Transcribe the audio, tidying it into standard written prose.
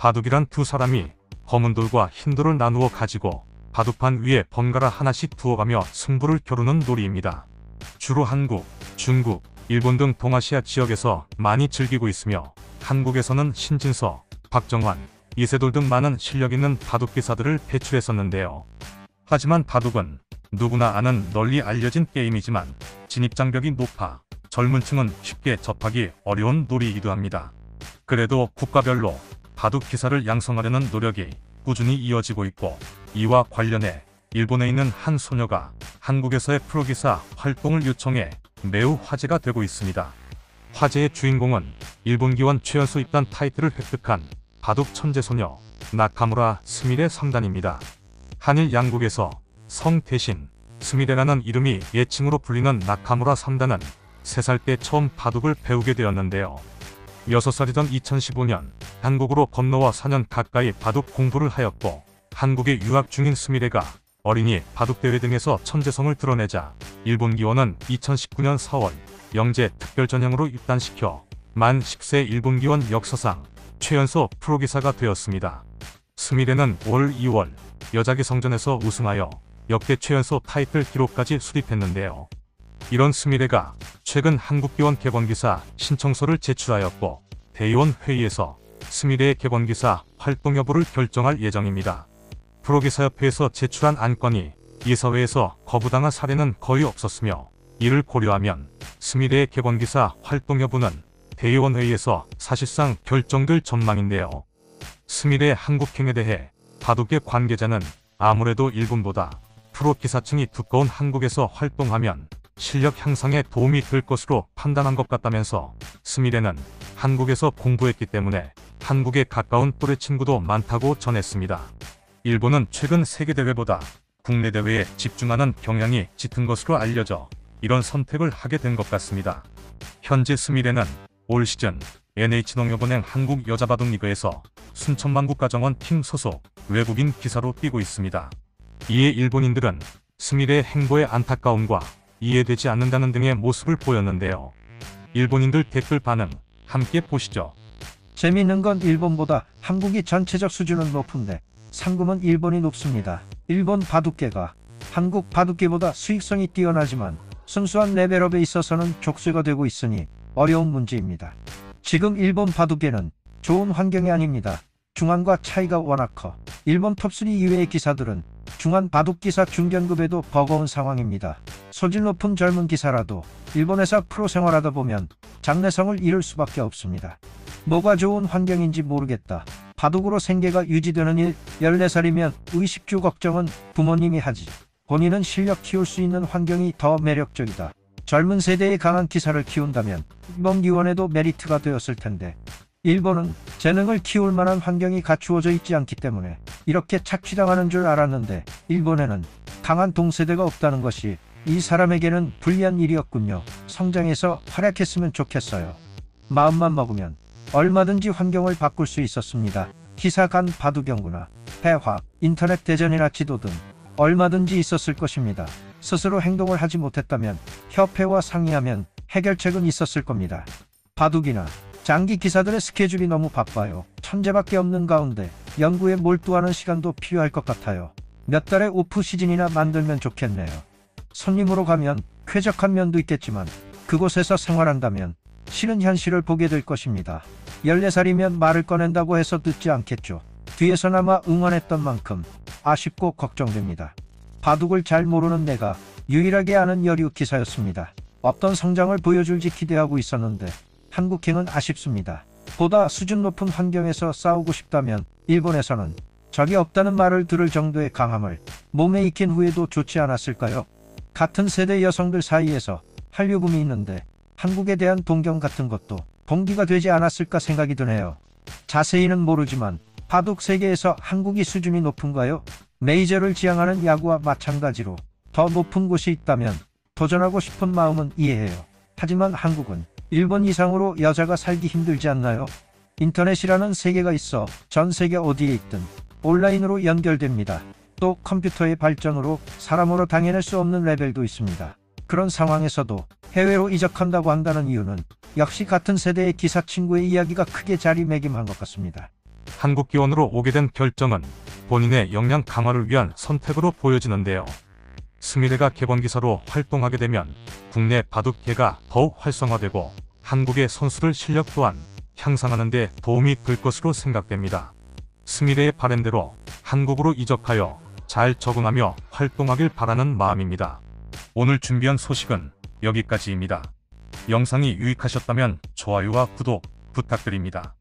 바둑이란 두 사람이 검은 돌과 흰 돌을 나누어 가지고 바둑판 위에 번갈아 하나씩 두어가며 승부를 겨루는 놀이입니다. 주로 한국, 중국, 일본 등 동아시아 지역에서 많이 즐기고 있으며 한국에서는 신진서, 박정환, 이세돌 등 많은 실력 있는 바둑 기사들을 배출했었는데요. 하지만 바둑은 누구나 아는 널리 알려진 게임이지만 진입장벽이 높아 젊은 층은 쉽게 접하기 어려운 놀이이기도 합니다. 그래도 국가별로 바둑 기사를 양성하려는 노력이 꾸준히 이어지고 있고, 이와 관련해 일본에 있는 한 소녀가 한국에서의 프로기사 활동을 요청해 매우 화제가 되고 있습니다. 화제의 주인공은 일본 기원 최연소 입단 타이틀을 획득한 바둑 천재소녀 나카무라 스미레 3단입니다. 한일 양국에서 성 대신 스미레라는 이름이 예칭으로 불리는 나카무라 3단은 3살 때 처음 바둑을 배우게 되었는데요. 6살이던 2015년 한국으로 건너와 4년 가까이 바둑 공부를 하였고, 한국에 유학 중인 스미레가 어린이 바둑대회 등에서 천재성을 드러내자 일본 기원은 2019년 4월 영재 특별전형으로 입단시켜 만 10세 일본 기원 역사상 최연소 프로기사가 되었습니다. 스미레는 올 2월 여자기성전에서 우승하여 역대 최연소 타이틀 기록까지 수립했는데요. 이런 스미레가 최근 한국기원 객원기사 신청서를 제출하였고, 대의원 회의에서 스미레의 객원기사 활동 여부를 결정할 예정입니다. 프로기사협회에서 제출한 안건이 이사회에서 거부당한 사례는 거의 없었으며, 이를 고려하면 스미레의 객원기사 활동 여부는 대의원 회의에서 사실상 결정될 전망인데요. 스미레의 한국행에 대해 바둑계 관계자는 아무래도 일본보다 프로기사층이 두꺼운 한국에서 활동하면 실력 향상에 도움이 될 것으로 판단한 것 같다면서, 스미레는 한국에서 공부했기 때문에 한국에 가까운 또래 친구도 많다고 전했습니다. 일본은 최근 세계대회보다 국내 대회에 집중하는 경향이 짙은 것으로 알려져 이런 선택을 하게 된 것 같습니다. 현재 스미레는 올 시즌 NH농협은행 한국여자바둑리그에서 순천만국가정원 팀 소속 외국인 기사로 뛰고 있습니다. 이에 일본인들은 스미레의 행보에 안타까움과 이해되지 않는다는 등의 모습을 보였는데요. 일본인들 댓글 반응 함께 보시죠. 재미있는 건 일본보다 한국이 전체적 수준은 높은데 상금은 일본이 높습니다. 일본 바둑계가 한국 바둑계보다 수익성이 뛰어나지만 순수한 레벨업에 있어서는 족쇄가 되고 있으니 어려운 문제입니다. 지금 일본 바둑계는 좋은 환경이 아닙니다. 중한과 차이가 워낙 커 일본 톱3 이외의 기사들은 중한 바둑기사 중견급에도 버거운 상황입니다. 소질 높은 젊은 기사라도 일본에서 프로 생활하다 보면 장래성을 잃을 수밖에 없습니다. 뭐가 좋은 환경인지 모르겠다. 바둑으로 생계가 유지되는 일, 14살이면 의식주 걱정은 부모님이 하지. 본인은 실력 키울 수 있는 환경이 더 매력적이다. 젊은 세대의 강한 기사를 키운다면 이번 기원에도 메리트가 되었을 텐데, 일본은 재능을 키울 만한 환경이 갖추어져 있지 않기 때문에 이렇게 착취당하는 줄 알았는데, 일본에는 강한 동세대가 없다는 것이 이 사람에게는 불리한 일이었군요. 성장해서 활약했으면 좋겠어요. 마음만 먹으면 얼마든지 환경을 바꿀 수 있었습니다. 기사 간 바둑연구나 회화, 인터넷 대전이나 지도 등 얼마든지 있었을 것입니다. 스스로 행동을 하지 못했다면 협회와 상의하면 해결책은 있었을 겁니다. 바둑이나 장기 기사들의 스케줄이 너무 바빠요. 천재밖에 없는 가운데 연구에 몰두하는 시간도 필요할 것 같아요. 몇 달의 오프 시즌이나 만들면 좋겠네요. 손님으로 가면 쾌적한 면도 있겠지만 그곳에서 생활한다면 싫은 현실을 보게 될 것입니다. 14살이면 말을 꺼낸다고 해서 듣지 않겠죠. 뒤에서나마 응원했던 만큼 아쉽고 걱정됩니다. 바둑을 잘 모르는 내가 유일하게 아는 여류 기사였습니다. 어떤 성장을 보여줄지 기대하고 있었는데 한국행은 아쉽습니다. 보다 수준 높은 환경에서 싸우고 싶다면 일본에서는 적이 없다는 말을 들을 정도의 강함을 몸에 익힌 후에도 좋지 않았을까요? 같은 세대 여성들 사이에서 한류붐이 있는데 한국에 대한 동경 같은 것도 동기가 되지 않았을까 생각이 드네요. 자세히는 모르지만 바둑 세계에서 한국이 수준이 높은가요? 메이저를 지향하는 야구와 마찬가지로 더 높은 곳이 있다면 도전하고 싶은 마음은 이해해요. 하지만 한국은 일본 이상으로 여자가 살기 힘들지 않나요? 인터넷이라는 세계가 있어 전 세계 어디에 있든 온라인으로 연결됩니다. 또 컴퓨터의 발전으로 사람으로 당해낼 수 없는 레벨도 있습니다. 그런 상황에서도 해외로 이적한다고 한다는 이유는 역시 같은 세대의 기사 친구의 이야기가 크게 자리매김한 것 같습니다. 한국 기원으로 오게 된 결정은 본인의 역량 강화를 위한 선택으로 보여지는데요. 스미레가 개번기사로 활동하게 되면 국내 바둑계가 더욱 활성화되고 한국의 선수들 실력 또한 향상하는 데 도움이 될 것으로 생각됩니다. 스미레의 바램대로 한국으로 이적하여 잘 적응하며 활동하길 바라는 마음입니다. 오늘 준비한 소식은 여기까지입니다. 영상이 유익하셨다면 좋아요와 구독 부탁드립니다.